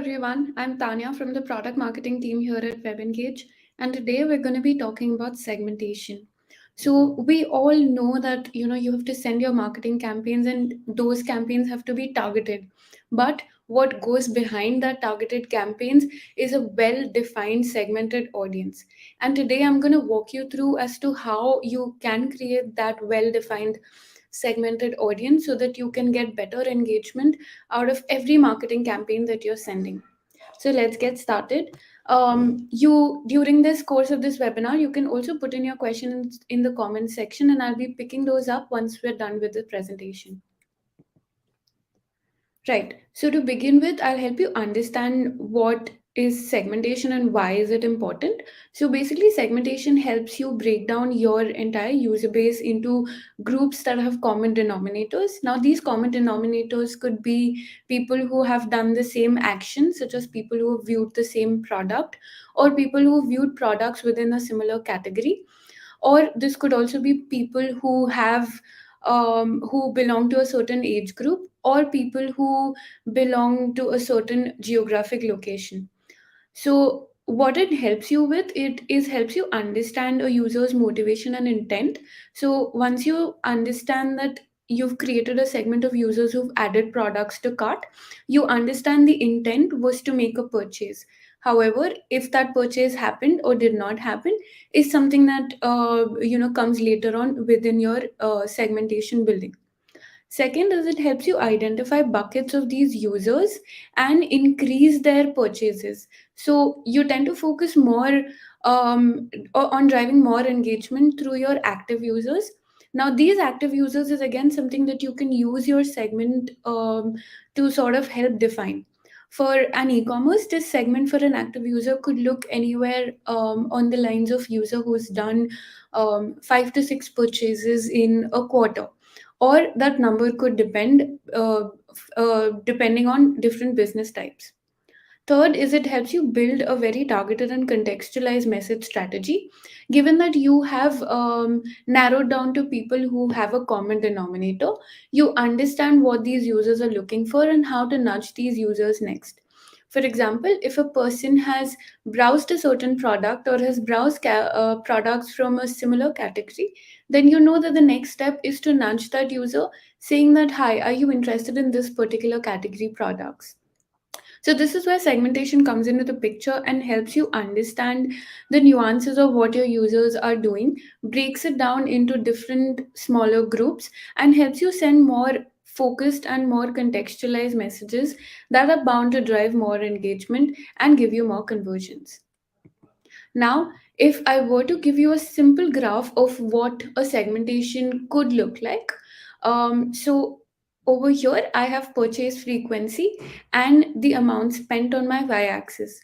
everyone. I'm Tanya from the product marketing team here at WebEngage, and today we're going to be talking about segmentation. So we all know that you have to send your marketing campaigns, and those campaigns have to be targeted. But what goes behind that targeted campaigns is a well-defined segmented audience. And today I'm going to walk you through as to how you can create that well-defined segmented audience so that you can get better engagement out of every marketing campaign that you're sending. So let's get started. You During this course of this webinar, you can also put in your questions in the comment section, and I'll be picking those up once we're done with the presentation. Right. So to begin with, I'll help you understand what is segmentation and why is it important. So basically, segmentation helps you break down your entire user base into groups that have common denominators. Now, these common denominators could be people who have done the same action, such as people who have viewed the same product, or people who viewed products within a similar category, or this could also be people who belong to a certain age group, or people who belong to a certain geographic location. So what it helps you with, it is helps you understand a user's motivation and intent. So once you understand that you've created a segment of users who've added products to cart, you understand the intent was to make a purchase. However, if that purchase happened or did not happen is something that comes later on within your segmentation building. Second is it helps you identify buckets of these users and increase their purchases. So you tend to focus more on driving more engagement through your active users. Now, these active users is again something that you can use your segment to sort of help define. For an e-commerce, this segment for an active user could look anywhere on the lines of user who's done 5 to 6 purchases in a quarter, or that number could depend depending on different business types. Third is it helps you build a very targeted and contextualized message strategy, given that you have narrowed down to people who have a common denominator. You understand what these users are looking for and how to nudge these users next. For example, if a person has browsed a certain product or has browsed products from a similar category, then you know that the next step is to nudge that user, saying that, "Hi, are you interested in this particular category products?" So this is where segmentation comes into the picture and helps you understand the nuances of what your users are doing, breaks it down into different smaller groups, and helps you send more focused and more contextualized messages that are bound to drive more engagement and give you more conversions. Now, if I were to give you a simple graph of what a segmentation could look like, so over here I have purchase frequency and the amount spent on my y-axis.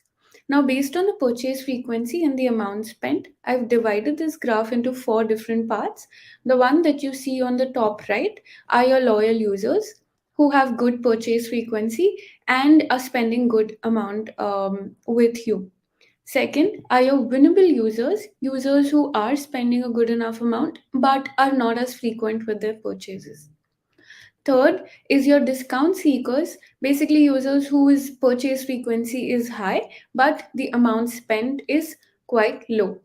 Now, based on the purchase frequency and the amount spent, I've divided this graph into 4 different parts. The one that you see on the top right are your loyal users who have good purchase frequency and are spending good amount with you. Second are your winnable users, users who are spending a good enough amount but are not as frequent with their purchases. Third is your discount seekers, basically users whose purchase frequency is high but the amount spent is quite low.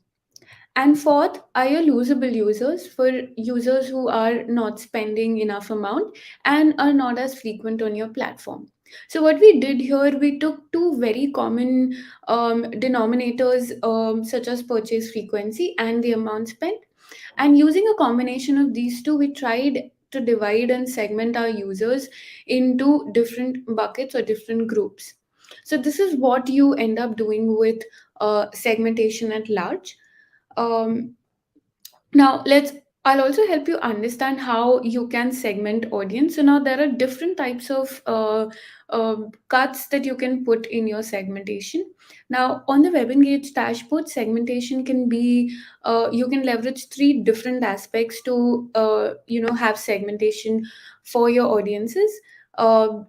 And fourth are your losable users, for users who are not spending enough amount and are not as frequent on your platform. So what we did here, we took two very common denominators, such as purchase frequency and the amount spent. And using a combination of these two, we tried to divide and segment our users into different buckets or different groups. So this is what you end up doing with segmentation at large. um, Now I'll also help you understand how you can segment audience. So now there are different types of cuts that you can put in your segmentation. Now on the WebEngage dashboard, segmentation can be you can leverage 3 different aspects to have segmentation for your audiences.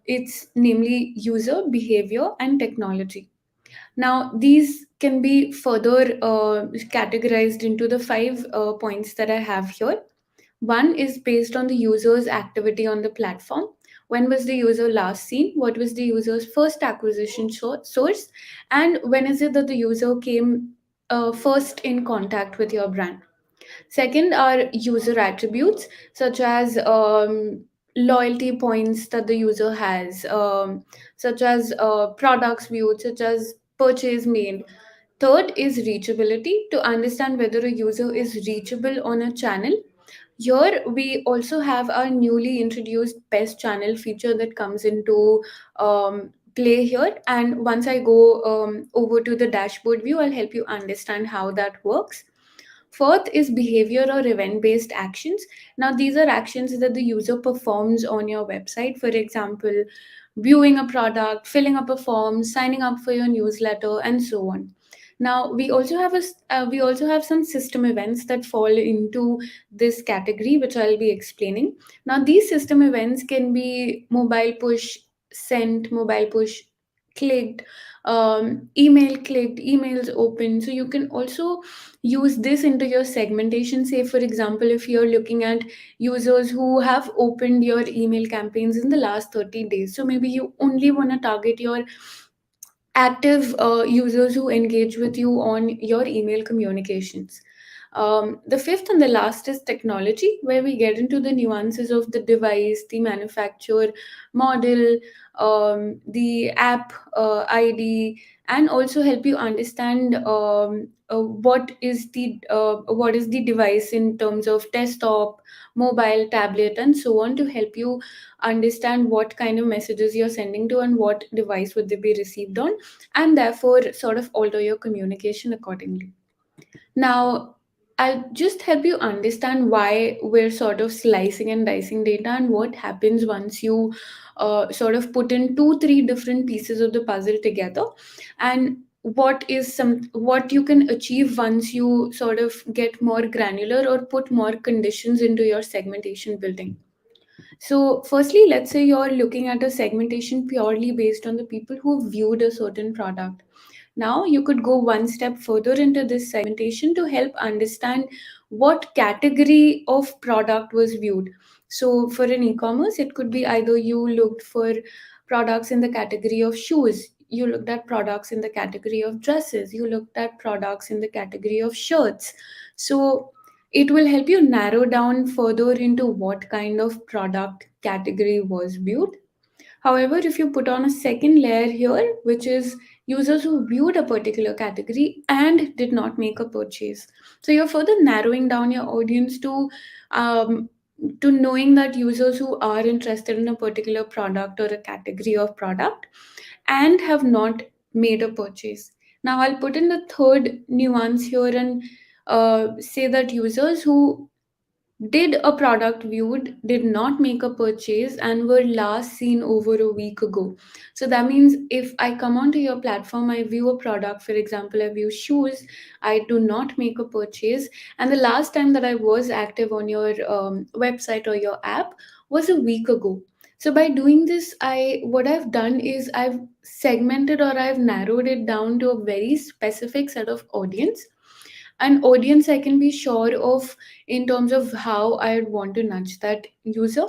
It's namely user, behavior, and technology. Now, these can be further categorized into the 5 points that I have here. One is based on the user's activity on the platform. When was the user last seen? What was the user's first acquisition source? And when is it that the user came first in contact with your brand? Second are user attributes such as loyalty points that the user has, such as products viewed, such as purchase made. Third is reachability, to understand whether a user is reachable on a channel. Here we also have our newly introduced best channel feature that comes into play here. And once I go over to the dashboard view, I'll help you understand how that works. Fourth is behavior or event based actions. Now, these are actions that the user performs on your website. For example, viewing a product, filling up a form, signing up for your newsletter, and so on. Now, we also have some system events that fall into this category, which I'll be explaining. Now, these system events can be mobile push sent, mobile push clicked, email clicked, emails open. So you can also use this into your segmentation. Say, for example, if you're looking at users who have opened your email campaigns in the last 30 days, so maybe you only want to target your active users who engage with you on your email communications. The fifth and the last is technology, where we get into the nuances of the device, the manufacturer, model, the app ID, and also help you understand what is the device in terms of desktop, mobile, tablet, and so on, to help you understand what kind of messages you're sending to and what device would they be received on, and therefore sort of alter your communication accordingly. Now, I'll just help you understand why we're sort of slicing and dicing data and what happens once you sort of put in two, three different pieces of the puzzle together, and what you can achieve once you sort of get more granular or put more conditions into your segmentation building. So, firstly, let's say you're looking at a segmentation purely based on the people who viewed a certain product. Now, you could go one step further into this segmentation to help understand what category of product was viewed. So, for an e commerce, it could be either you looked for products in the category of shoes, you looked at products in the category of dresses, you looked at products in the category of shirts. So, it will help you narrow down further into what kind of product category was viewed. However, if you put on a second layer here, which is users who viewed a particular category and did not make a purchase, so you're further narrowing down your audience um, to knowing that users who are interested in a particular product or a category of product and have not made a purchase. Now, I'll put in the third nuance here and say that users who did a product viewed, did not make a purchase, and were last seen over a week ago. So that means if I come onto your platform, I view a product, for example, I view shoes, I do not make a purchase, and the last time that I was active on your website or your app was a week ago. So by doing this, what I've done is I've segmented or I've narrowed it down to a very specific set of audience, an audience I can be sure of in terms of how I would want to nudge that user.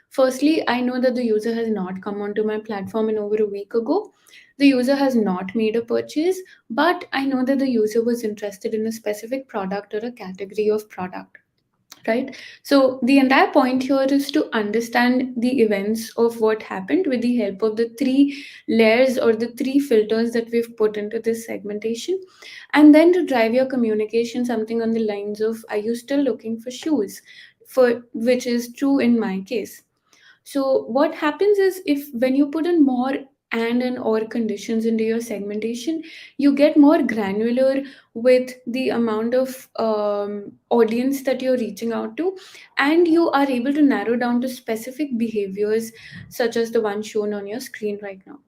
Firstly, I know that the user has not come onto my platform in over a week ago. The user has not made a purchase, but I know that the user was interested in a specific product or a category of product, right? So the entire point here is to understand the events of what happened with the help of the three layers or the three filters that we've put into this segmentation, and then to drive your communication something on the lines of, are you still looking for shoes, for which is true in my case. So what happens is, if when you put in more and or conditions into your segmentation, you get more granular with the amount of audience that you're reaching out to, and you are able to narrow down to specific behaviors such as the one shown on your screen right now.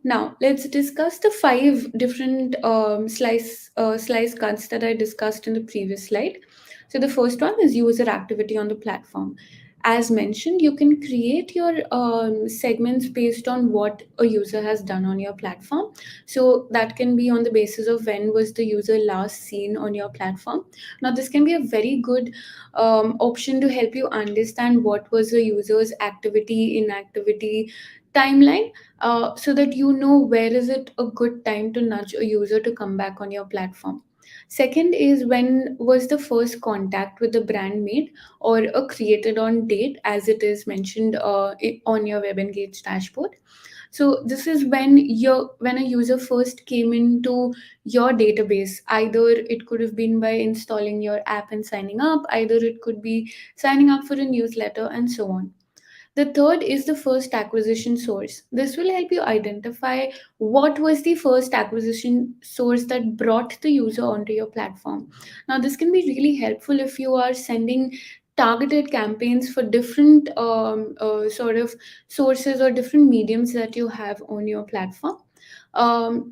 Now, let's discuss the five different slice cuts that I discussed in the previous slide. So the first one is user activity on the platform. As mentioned, you can create your segments based on what a user has done on your platform. So that can be on the basis of when was the user last seen on your platform. Now this can be a very good option to help you understand what was the user's activity, inactivity timeline, so that you know where is it a good time to nudge a user to come back on your platform. Second is when was the first contact with the brand made or a created on date, as it is mentioned on your WebEngage dashboard. So this is when a user first came into your database. Either it could have been by installing your app and signing up, either it could be signing up for a newsletter, and so on. The third is the first acquisition source. This will help you identify what was the first acquisition source that brought the user onto your platform. Now, this can be really helpful if you are sending targeted campaigns for different sort of sources or different mediums that you have on your platform.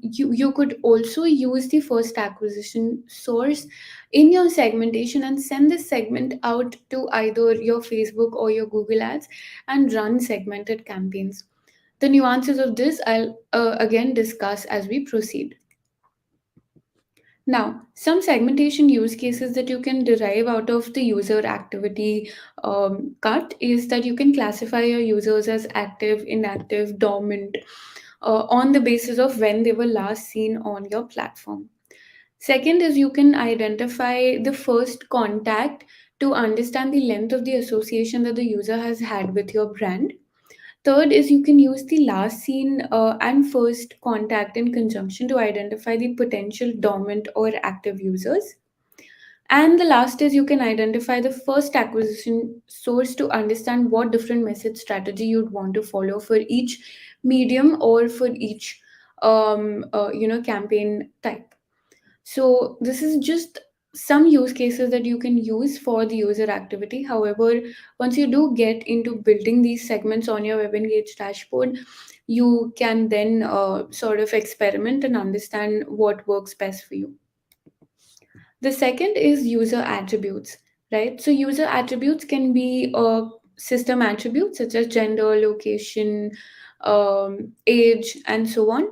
You could also use the first acquisition source in your segmentation and send this segment out to either your Facebook or your Google Ads and run segmented campaigns. The nuances of this I'll again discuss as we proceed. Now, some segmentation use cases that you can derive out of the user activity cut is that you can classify your users as active, inactive, dormant on the basis of when they were last seen on your platform. Second is you can identify the first contact to understand the length of the association that the user has had with your brand. Third is you can use the last seen and first contact in conjunction to identify the potential dormant or active users. And the last is you can identify the first acquisition source to understand what different message strategy you'd want to follow for each medium or for each campaign type. So this is just some use cases that you can use for the user activity. However, once you do get into building these segments on your WebEngage dashboard, you can then sort of experiment and understand what works best for you. The second is user attributes, right? So user attributes can be system attributes such as gender, location, age, and so on.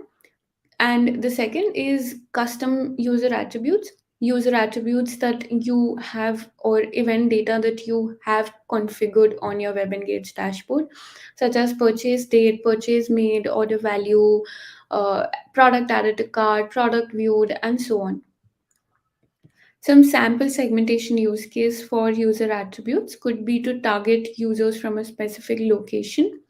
And the second is custom user attributes that you have or event data that you have configured on your WebEngage dashboard, such as purchase date, purchase made, order value, product added to cart, product viewed, and so on. Some sample segmentation use case for user attributes could be to target users from a specific location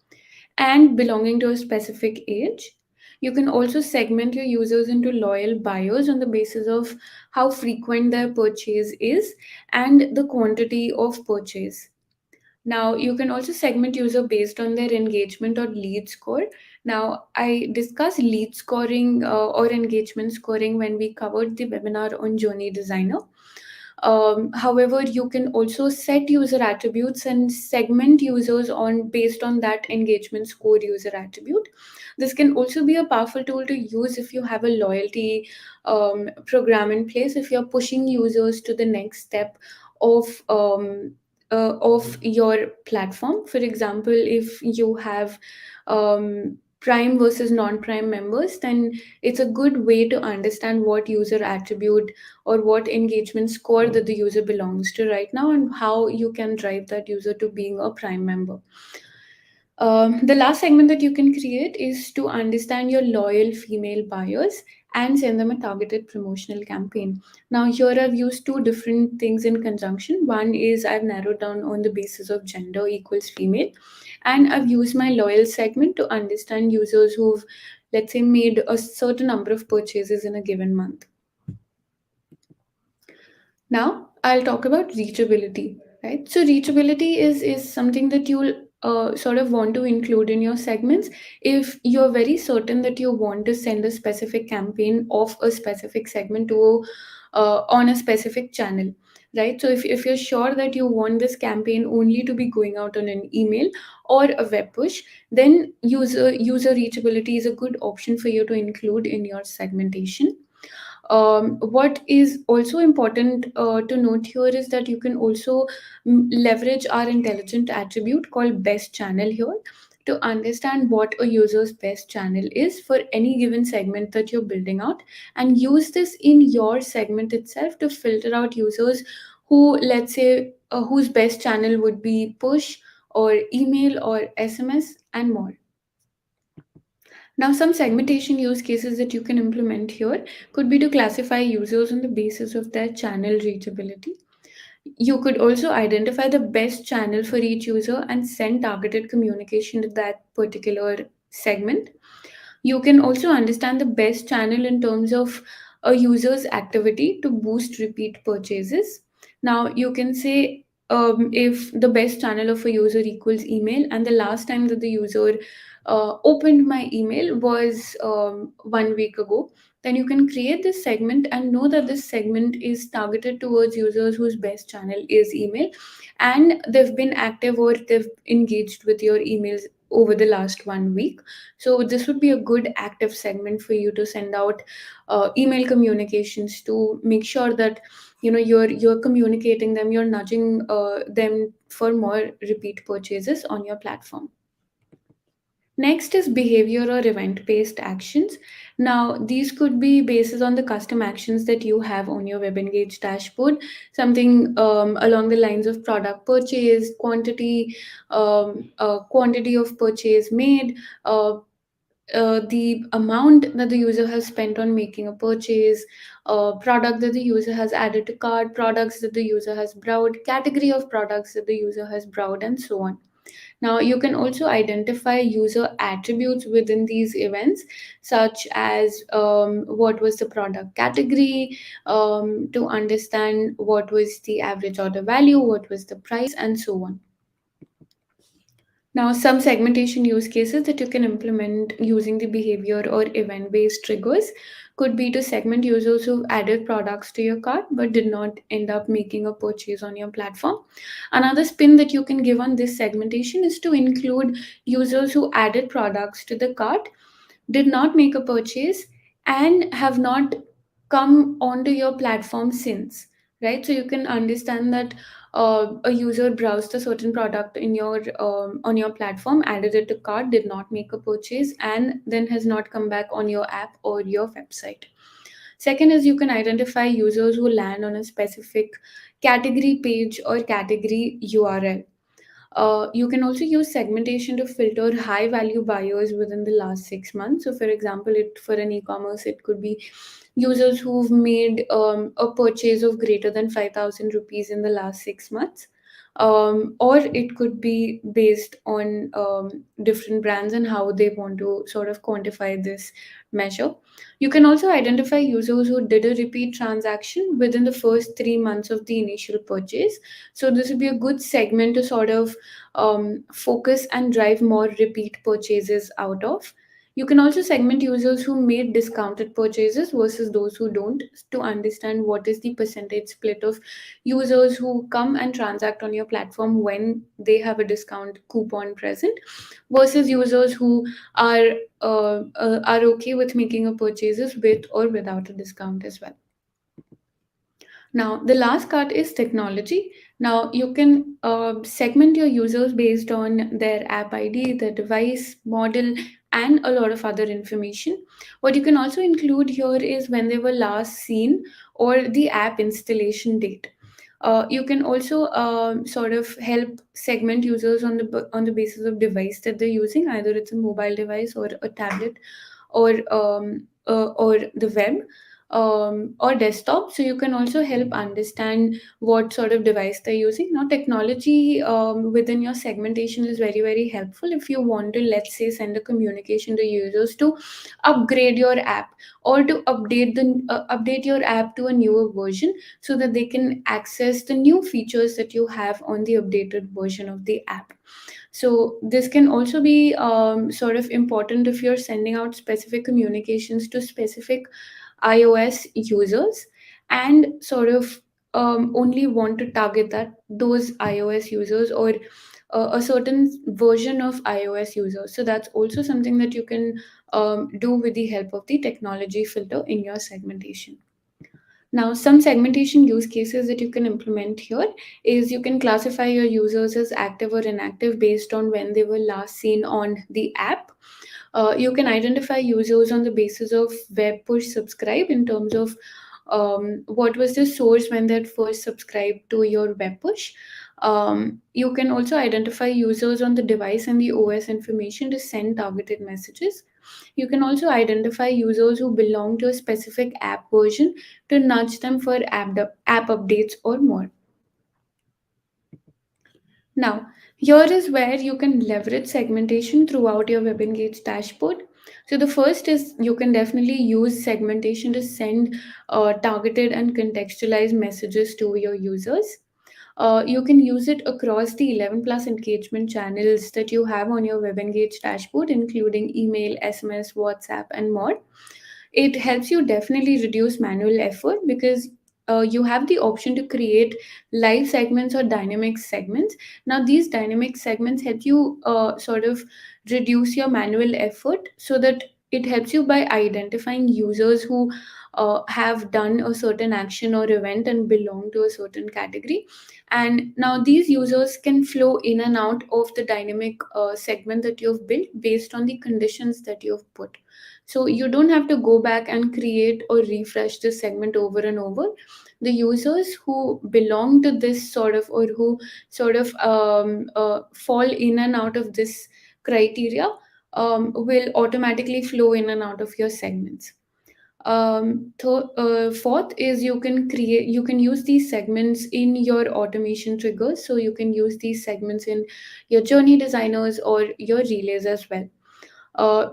and belonging to a specific age. You can also segment your users into loyal buyers on the basis of how frequent their purchase is and the quantity of purchase. Now, you can also segment user based on their engagement or lead score. Now, I discussed lead scoring or engagement scoring when we covered the webinar on Journey Designer. However, you can also set user attributes and segment users on based on that engagement score user attribute. This can also be a powerful tool to use if you have a loyalty program in place, if you're pushing users to the next step of your platform. For example, if you have prime versus non-prime members, then it's a good way to understand what user attribute or what engagement score that the user belongs to right now and how you can drive that user to being a prime member. The last segment that you can create is to understand your loyal female buyers and send them a targeted promotional campaign. Now, here I've used two different things in conjunction. One is I've narrowed down on the basis of gender equals female, and I've used my loyal segment to understand users who've, let's say, made a certain number of purchases in a given month. Now, I'll talk about reachability, right? So, reachability is something that you'll sort of want to include in your segments if you're very certain that you want to send a specific campaign of a specific segment to on a specific channel, right? So, if you're sure that you want this campaign only to be going out on an email or a web push, then user reachability is a good option for you to include in your segmentation. What is also important to note here is that you can also leverage our intelligent attribute called best channel here to understand what a user's best channel is for any given segment that you're building out, and use this in your segment itself to filter out users who, let's say, whose best channel would be push or email or SMS and more. Now, some segmentation use cases that you can implement here could be to classify users on the basis of their channel reachability. You could also identify the best channel for each user and send targeted communication to that particular segment. You can also understand the best channel in terms of a user's activity to boost repeat purchases. Now, you can say if the best channel of a user equals email, and the last time that the user opened my email was 1 week ago, then you can create this segment and know that this segment is targeted towards users whose best channel is email, and they've been active or they've engaged with your emails over the last 1 week. So this would be a good active segment for you to send out email communications to make sure that you're communicating them, you're nudging them for more repeat purchases on your platform. Next is behavior or event based actions. Now, these could be based on the custom actions that you have on your WebEngage dashboard, something along the lines of product purchase, quantity of purchase made, the amount that the user has spent on making a purchase, product that the user has added to cart, products that the user has browsed, category of products that the user has browsed, and so on. Now, you can also identify user attributes within these events, such as what was the product category, to understand what was the average order value, what was the price, and so on. Now, some segmentation use cases that you can implement using the behavior or event based triggers could be to segment users who added products to your cart but did not end up making a purchase on your platform. Another spin that you can give on this segmentation is to include users who added products to the cart, did not make a purchase, and have not come onto your platform since, right? So you can understand that a user browsed a certain product in your on your platform, added it to cart, did not make a purchase, and then has not come back on your app or your website. Second is you can identify users who land on a specific category page or category URL. You can also use segmentation to filter high value buyers within the last 6 months. So, for example, for an e-commerce, it could be users who've made a purchase of greater than 5,000 rupees in the last 6 months. Or it could be based on different brands and how they want to sort of quantify this measure. You can also identify users who did a repeat transaction within the first 3 months of the initial purchase. So this would be a good segment to sort of focus and drive more repeat purchases out of. You can also segment users who made discounted purchases versus those who don't, to understand what is the percentage split of users who come and transact on your platform when they have a discount coupon present versus users who are are okay with making a purchases with or without a discount as well. Now, the last part is technology. Now, you can segment your users based on their app ID, their device, model, and a lot of other information. What you can also include here is when they were last seen or the app installation date. You can also sort of help segment users on the basis of device that they're using, either it's a mobile device or a tablet or the web or desktop. So you can also help understand what sort of device they're using. Now, technology within your segmentation is very, very helpful if you want to, let's say, send a communication to users to upgrade your app or to update your app to a newer version so that they can access the new features that you have on the updated version of the app. So this can also be sort of important if you're sending out specific communications to specific iOS users and sort of only want to target those iOS users or a certain version of iOS users. So that's also something that you can do with the help of the technology filter in your segmentation. Now, some segmentation use cases that you can implement here is you can classify your users as active or inactive based on when they were last seen on the app. You can identify users on the basis of web push subscribe in terms of what was the source when they first subscribed to your web push. You can also identify users on the device and the OS information to send targeted messages. You can also identify users who belong to a specific app version to nudge them for app updates or more. Now, here is where you can leverage segmentation throughout your WebEngage dashboard. So, the first is you can definitely use segmentation to send targeted and contextualized messages to your users. You can use it across the 11 plus engagement channels that you have on your WebEngage dashboard, including email, SMS, WhatsApp, and more. It helps you definitely reduce manual effort because you have the option to create live segments or dynamic segments. Now, these dynamic segments help you sort of reduce your manual effort so that it helps you by identifying users who have done a certain action or event and belong to a certain category. And now these users can flow in and out of the dynamic segment that you've built based on the conditions that you've put. So you don't have to go back and create or refresh this segment over and over. The users who belong to this sort of or who sort of fall in and out of this criteria will automatically flow in and out of your segments. Fourth is you can use these segments in your automation triggers. So you can use these segments in your journey designers or your relays as well.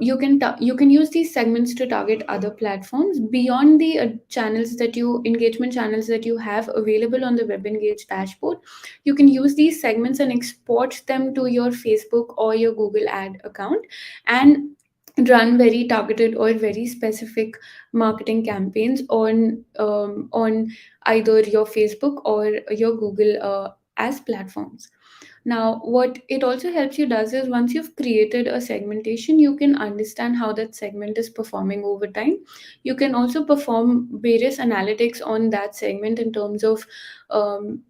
You can use these segments to target other platforms beyond the channels that you engagement channels that you have available on the WebEngage dashboard. You can use these segments and export them to your Facebook or your Google ad account and run very targeted or very specific marketing campaigns on either your Facebook or your Google as platforms. Now, what it also helps you does is once you've created a segmentation, you can understand how that segment is performing over time. You can also perform various analytics on that segment in terms of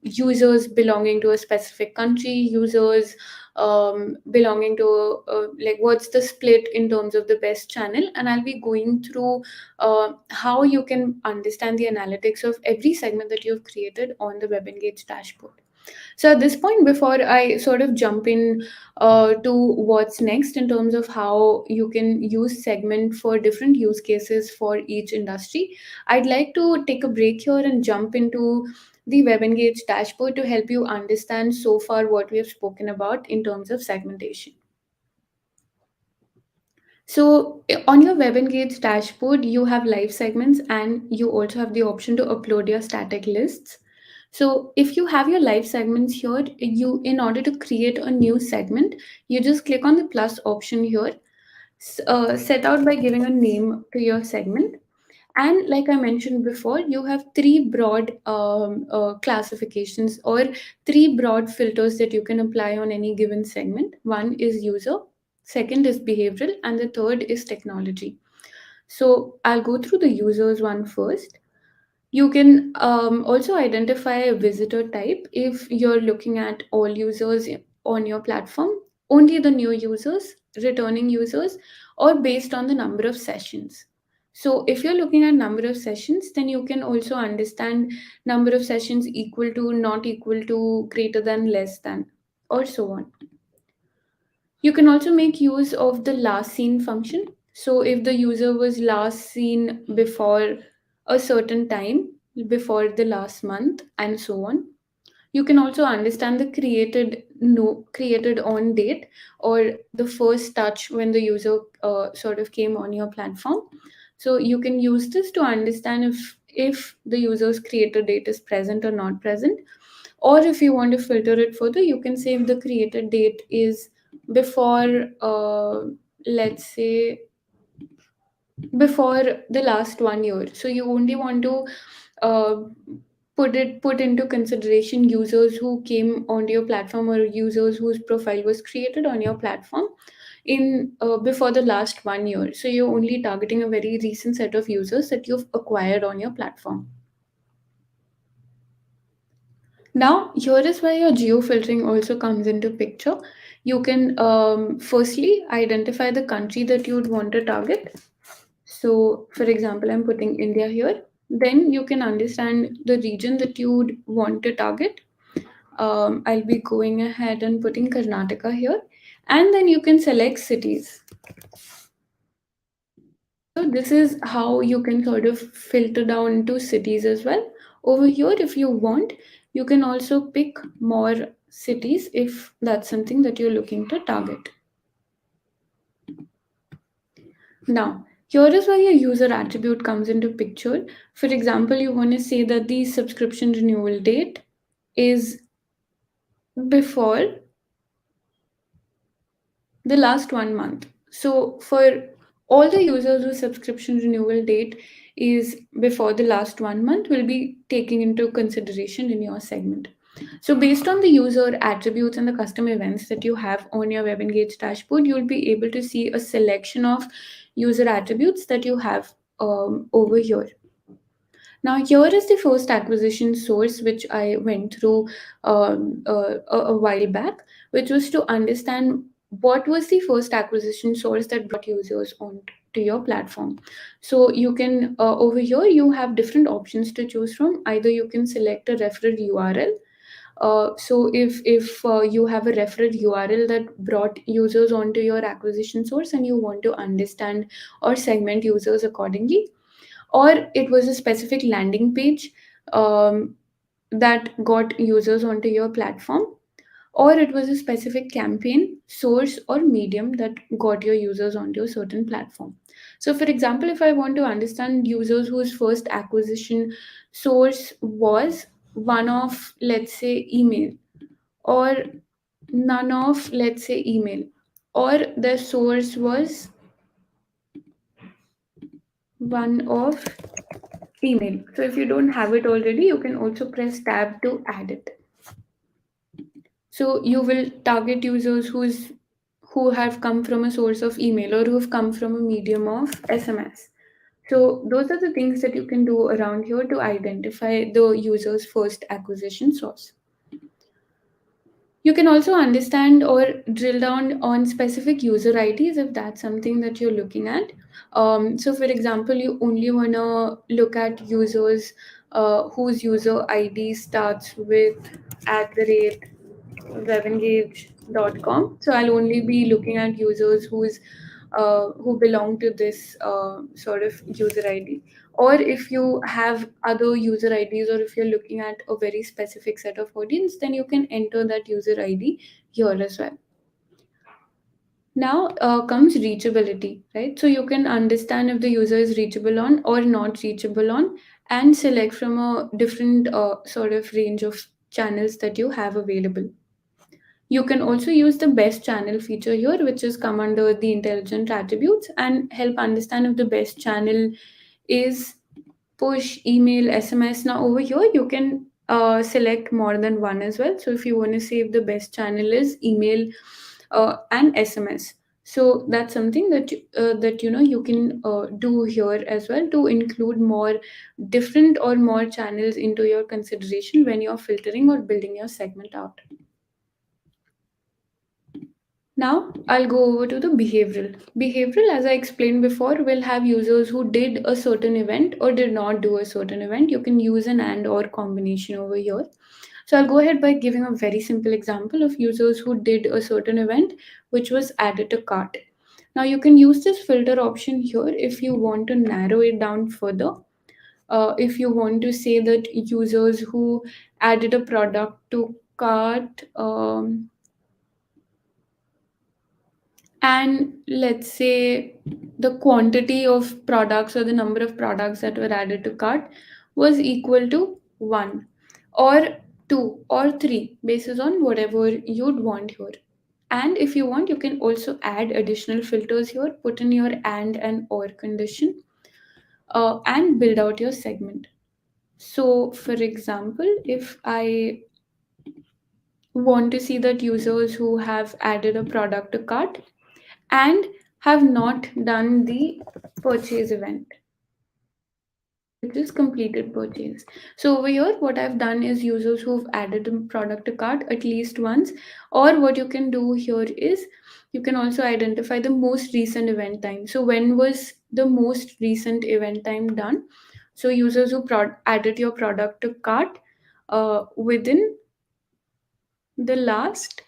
users belonging to a specific country, users belonging to like what's the split in terms of the best channel. And I'll be going through how you can understand the analytics of every segment that you've created on the WebEngage dashboard. So at this point, before I sort of jump in to what's next in terms of how you can use segment for different use cases for each industry, I'd like to take a break here and jump into the WebEngage dashboard to help you understand so far what we have spoken about in terms of segmentation. So on your WebEngage dashboard, you have live segments and you also have the option to upload your static lists. So if you have your live segments here, you in order to create a new segment, you just click on the plus option here, set out by giving a name to your segment. And like I mentioned before, you have three broad classifications or three broad filters that you can apply on any given segment. One is user, second is behavioral, and the third is technology. So I'll go through the users one first. You can also identify a visitor type if you're looking at all users on your platform, only the new users, returning users, or based on the number of sessions. So if you're looking at number of sessions, then you can also understand number of sessions equal to, not equal to, greater than, less than, or so on. You can also make use of the last seen function. So if the user was last seen before a certain time, before the last month, and so on. You can also understand the created on date or the first touch when the user sort of came on your platform. So you can use this to understand if the user's created date is present or not present. Or if you want to filter it further, you can say if the created date is before let's say before the last 1 year. So you only want to uh, put into consideration users who came onto your platform or users whose profile was created on your platform in before the last 1 year. So you're only targeting a very recent set of users that you've acquired on your platform. Now, here is where your geo filtering also comes into picture. You can firstly identify the country that you would want to target. So, for example, I'm putting India here. Then you can understand the region that you would want to target. I'll be going ahead and putting Karnataka here. And then you can select cities. So this is how you can sort of filter down to cities as well. Over here, if you want, you can also pick more cities if that's something that you're looking to target. Now, here is where your user attribute comes into picture. For example, you want to say that the subscription renewal date is before the last 1 month. So for all the users whose subscription renewal date is before the last 1 month will be taking into consideration in your segment. So based on the user attributes and the custom events that you have on your WebEngage dashboard, you'll be able to see a selection of user attributes that you have over here. Now, here is the first acquisition source which I went through a while back, which was to understand what was the first acquisition source that brought users on to your platform. So you can over here you have different options to choose from. Either you can select a referred URL. So if you have a referred URL that brought users onto your acquisition source and you want to understand or segment users accordingly, or it was a specific landing page um, that got users onto your platform, or it was a specific campaign source or medium that got your users onto a certain platform. So for example, if I want to understand users whose first acquisition source was one of, let's say, email, or none of, let's say, email, or the source was one of email. So if you don't have it already, you can also press tab to add it. So you will target users who have come from a source of email or who have come from a medium of SMS. So those are the things that you can do around here to identify the user's first acquisition source. You can also understand or drill down on specific user IDs if that's something that you're looking at. So, for example, you only want to look at users whose user ID starts with @ WebEngage.com. So I'll only be looking at users who belong to this sort of user ID. Or if you have other user IDs, or if you're looking at a very specific set of audience, then you can enter that user ID here as well. Now comes reachability, right? So you can understand if the user is reachable on or not reachable on, and select from a different sort of range of channels that you have available. You can also use the best channel feature here, which is come under the intelligent attributes, and help understand if the best channel is push, email, SMS. Now over here, you can select more than one as well. So if you want to say if the best channel is email and SMS, so that's something that you can do here as well to include more different or more channels into your consideration when you're filtering or building your segment out. Now I'll go over to the behavioral. Behavioral, as I explained before, will have users who did a certain event or did not do a certain event. You can use an and or combination over here. So I'll go ahead by giving a very simple example of users who did a certain event, which was added to cart. Now you can use this filter option here if you want to narrow it down further. If you want to say that users who added a product to cart, and let's say the quantity of products or the number of products that were added to cart was equal to 1 or 2 or 3, basis on whatever you'd want here. And if you want, you can also add additional filters here, put in your and or condition, and build out your segment. So for example, if I want to see that users who have added a product to cart and have not done the purchase event. which is completed purchase. So over here, what I've done is users who've added a product to cart at least once, or what you can do here is you can also identify the most recent event time. So when was the most recent event time done? So users who added your product to cart within the last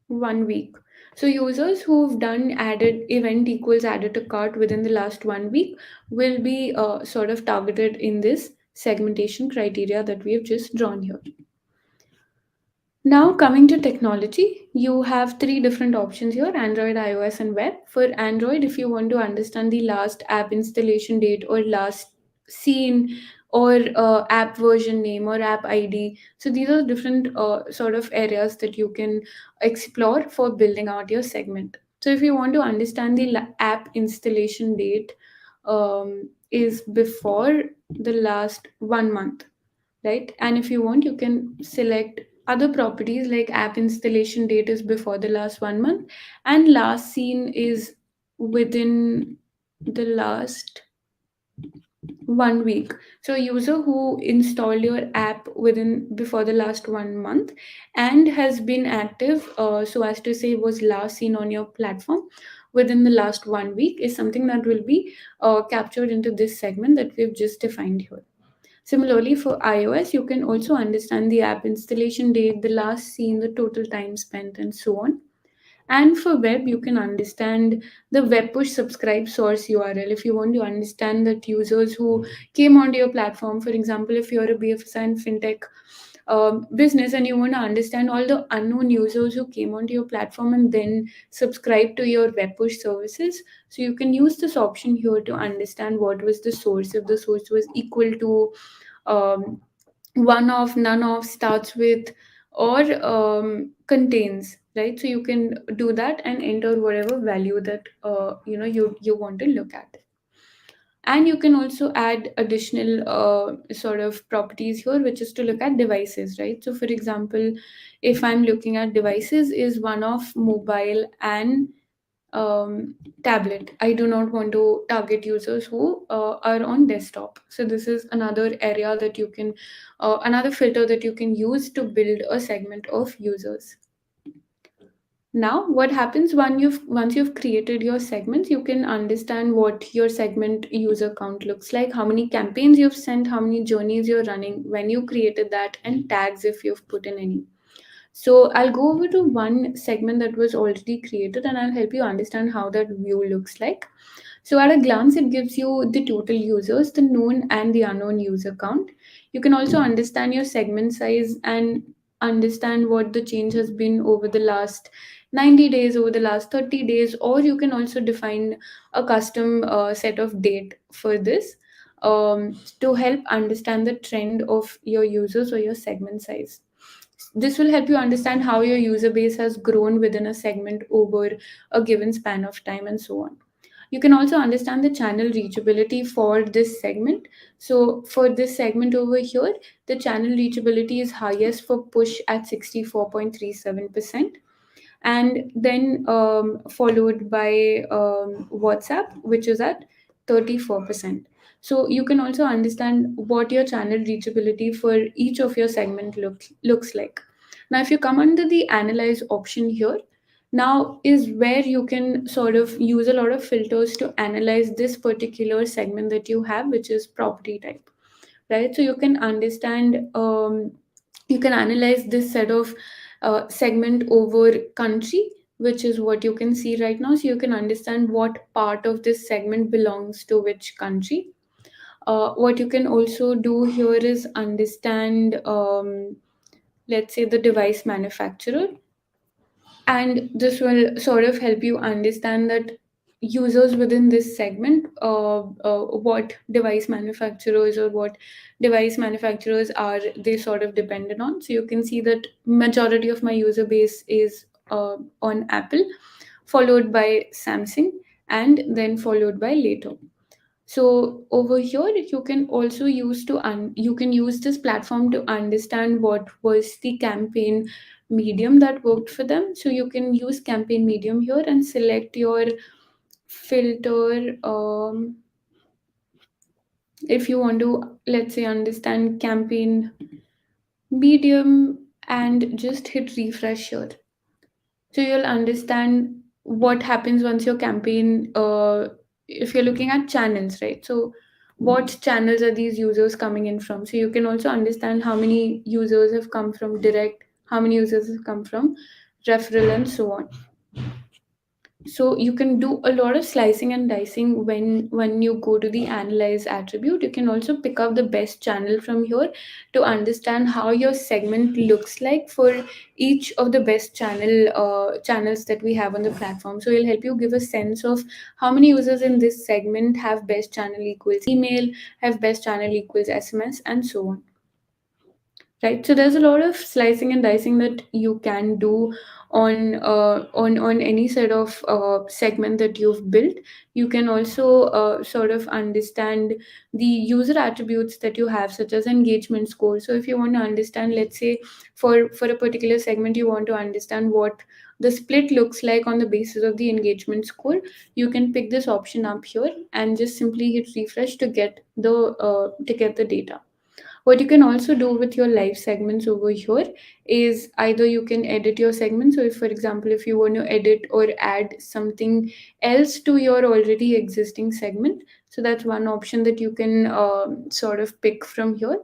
1 week. So users who've done added event equals added to cart within the last 1 week will be sort of targeted in this segmentation criteria that we have just drawn here. Now, coming to technology, you have three different options here: Android, iOS, and web. For Android, if you want to understand the last app installation date or last seen or app version name or app ID, so these are different sort of areas that you can explore for building out your segment. So, if you want to understand the app installation date is before the last 1 month, right? And if you want, you can select other properties like app installation date is before the last 1 month and last seen is within the last 1 week. So a user who installed your app within before the last 1 month and has been active, so as to say was last seen on your platform within the last 1 week is something that will be captured into this segment that we've just defined here. Similarly, for iOS, you can also understand the app installation date, the last seen, the total time spent, and so on. And for web, you can understand the web push subscribe source URL if you want to understand that users who came onto your platform. For example, if you're a BFSI and fintech business and you want to understand all the unknown users who came onto your platform and then subscribe to your web push services, so you can use this option here to understand what was the source. If the source was equal to um, one of, none of, starts with, or contains, right? So you can do that and enter whatever value that you want to look at. And you can also add additional sort of properties here, which is to look at devices, right? So for example, if I'm looking at devices is one of mobile and tablet. I do not want to target users who are on desktop. So this is another area that you can, another filter that you can use to build a segment of users. Now, what happens once you've created your segments, you can understand what your segment user count looks like, how many campaigns you've sent, how many journeys you're running when you created that, and tags if you've put in any. So I'll go over to one segment that was already created and I'll help you understand how that view looks like. So at a glance, it gives you the total users, the known and the unknown user count. You can also understand your segment size and understand what the change has been over the last 90 days, over the last 30 days, or you can also define a custom set of date for this to help understand the trend of your users or your segment size. This will help you understand how your user base has grown within a segment over a given span of time and so on. You can also understand the channel reachability for this segment. So for this segment over here, the channel reachability is highest for push at 64.37%, and then followed by WhatsApp, which is at 34%. So you can also understand what your channel reachability for each of your segment looks like. Now, if you come under the analyze option here, now is where you can sort of use a lot of filters to analyze this particular segment that you have, which is property type, right? So you can understand, you can analyze this set of segment over country, which is what you can see right now. So you can understand what part of this segment belongs to which country. What you can also do here is understand, let's say, the device manufacturer, and this will sort of help you understand that users within this segment, what device manufacturers or what device manufacturers are they sort of dependent on. So you can see that majority of my user base is on Apple, followed by Samsung, and then followed by later. So over here, you can also use you can use this platform to understand what was the campaign medium that worked for them. So you can use campaign medium here and select your filter. If you want to, let's say, understand campaign medium and just hit refresh here. So you'll understand what happens once your campaign, if you're looking at channels, right? So what channels are these users coming in from? So you can also understand how many users have come from direct, how many users have come from referral, and so on. So you can do a lot of slicing and dicing when you go to the analyze attribute. You can also pick up the best channel from here to understand how your segment looks like for each of the best channels that we have on the platform. So it'll help you give a sense of how many users in this segment have best channel equals email, have best channel equals SMS, and so on. Right, so there's a lot of slicing and dicing that you can do on any sort of segment that you've built. You can also sort of understand the user attributes that you have, such as engagement score. So if you want to understand, let's say, for a particular segment, you want to understand what the split looks like on the basis of the engagement score, you can pick this option up here and just simply hit refresh to get the data. What you can also do with your live segments over here is either you can edit your segment. So if, for example, if you want to edit or add something else to your already existing segment, so that's one option that you can sort of pick from here.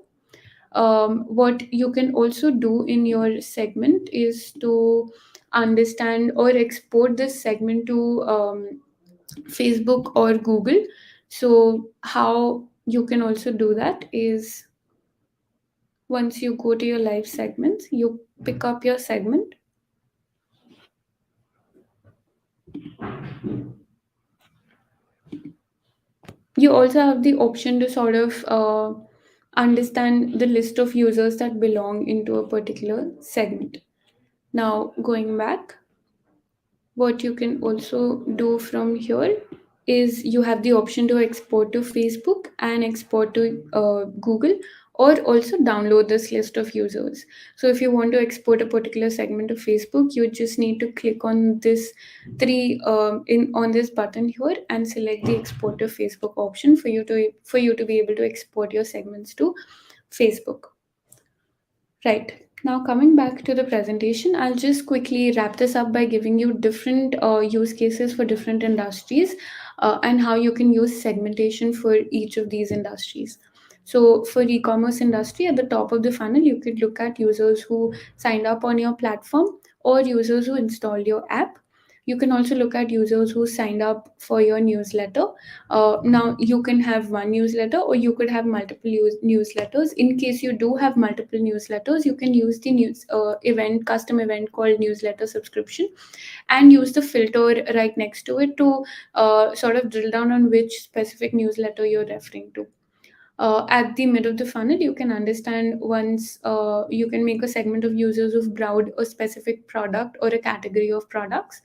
What you can also do in your segment is to understand or export this segment to Facebook or Google. So how you can also do that is, once you go to your live segments, you pick up your segment. You also have the option to sort of understand the list of users that belong into a particular segment. Now, going back, what you can also do from here is you have the option to export to Facebook and export to Google, or also download this list of users. So if you want to export a particular segment of Facebook, you just need to click on this three in on this button here and select the export to Facebook option for you to be able to export your segments to Facebook. Right. Now, coming back to the presentation, I'll just quickly wrap this up by giving you different use cases for different industries and how you can use segmentation for each of these industries. So, for e-commerce industry, at the top of the funnel, you could look at users who signed up on your platform or users who installed your app. You can also look at users who signed up for your newsletter. Now you can have one newsletter or you could have multiple newsletters. In case you do have multiple newsletters, you can use the custom event called newsletter subscription, and use the filter right next to it to sort of drill down on which specific newsletter you're referring to. At the mid of the funnel, you can understand once you can make a segment of users who've browsed a specific product or a category of products,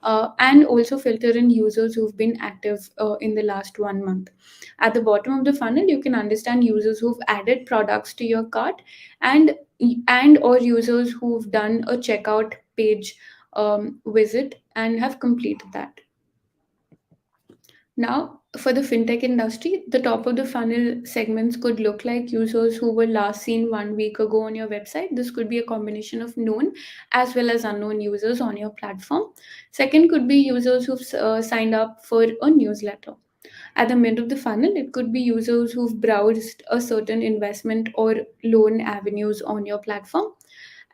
and also filter in users who've been active in the last 1 month. At the bottom of the funnel, you can understand users who've added products to your cart, and or users who've done a checkout page visit and have completed that. Now, for the fintech industry, the top of the funnel segments could look like users who were last seen 1 week ago on your website. This could be a combination of known as well as unknown users on your platform. Second could be users who've signed up for a newsletter. At the mid of the funnel, it could be users who've browsed a certain investment or loan avenues on your platform.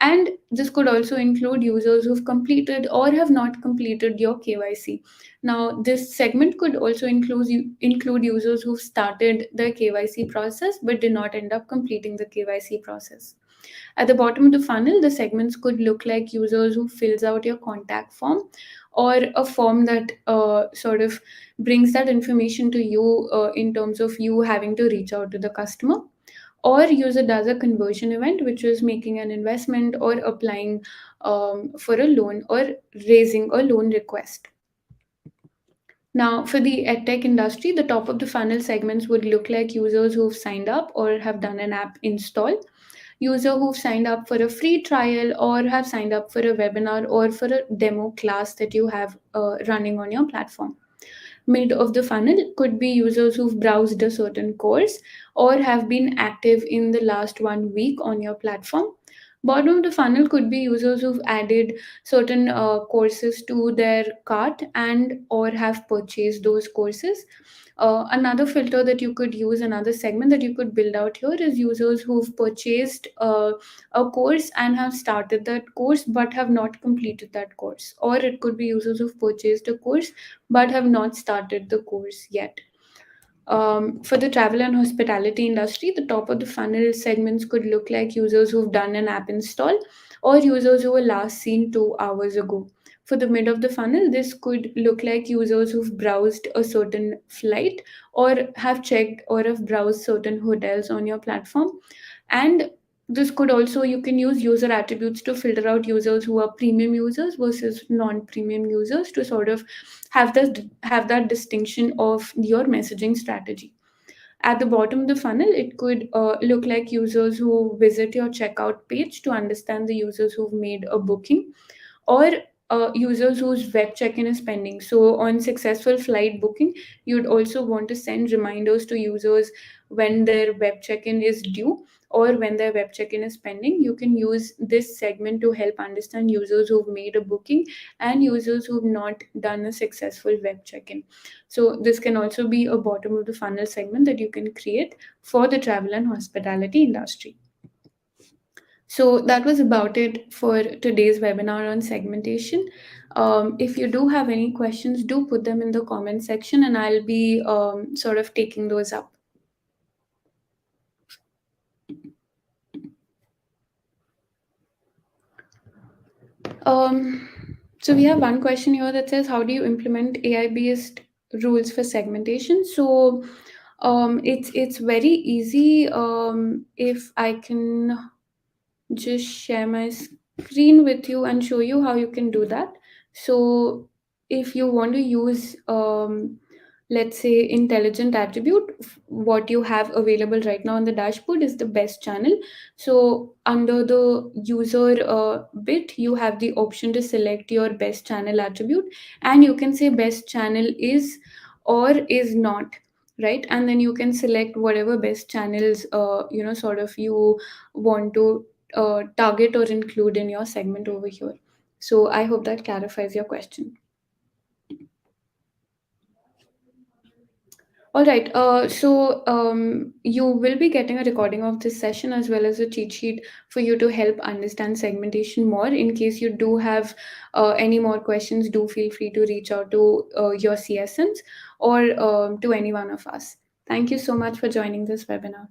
And this could also include users who've completed or have not completed your KYC. Now, this segment could also include users who've started the KYC process but did not end up completing the KYC process. At the bottom of the funnel, the segments could look like users who fills out your contact form, or a form that sort of brings that information to you in terms of you having to reach out to the customer, or user does a conversion event, which is making an investment or applying for a loan or raising a loan request. Now, for the edtech industry, the top of the funnel segments would look like users who've signed up or have done an app install, user who've signed up for a free trial or have signed up for a webinar or for a demo class that you have running on your platform. Mid of the funnel could be users who've browsed a certain course or have been active in the last 1 week on your platform. Bottom of the funnel could be users who've added certain courses to their cart and or have purchased those courses. Another filter that you could use, another segment that you could build out here, is users who've purchased a course and have started that course but have not completed that course. Or it could be users who've purchased a course but have not started the course yet. For the travel and hospitality industry, the top of the funnel segments could look like users who've done an app install or users who were last seen 2 hours ago. For the mid of the funnel, this could look like users who've browsed a certain flight or have checked or have browsed certain hotels on your platform. And this could also, you can use user attributes to filter out users who are premium users versus non-premium users to sort of have that distinction of your messaging strategy. At the bottom of the funnel, it could look like users who visit your checkout page to understand the users who've made a booking, or users whose web check-in is pending. So on successful flight booking, you'd also want to send reminders to users when their web check-in is due or when their web check-in is pending. You can use this segment to help understand users who've made a booking and users who've not done a successful web check-in. So this can also be a bottom of the funnel segment that you can create for the travel and hospitality industry. So that was about it for today's webinar on segmentation. If you do have any questions, do put them in the comment section and I'll be sort of taking those up. Um, so we have one question here that says, how do you implement AI-based rules for segmentation? So it's very easy. If I can just share my screen with you and show you how you can do that. So if you want to use let's say intelligent attribute, what you have available right now on the dashboard is the best channel. So under the user bit, you have the option to select your best channel attribute, and you can say best channel is or is not, right? And then you can select whatever best channels sort of you want to target or include in your segment over here. So I hope that clarifies your question. All right. You will be getting a recording of this session as well as a cheat sheet for you to help understand segmentation more. In case you do have any more questions, do feel free to reach out to your CSMs or to any one of us. Thank you so much for joining this webinar.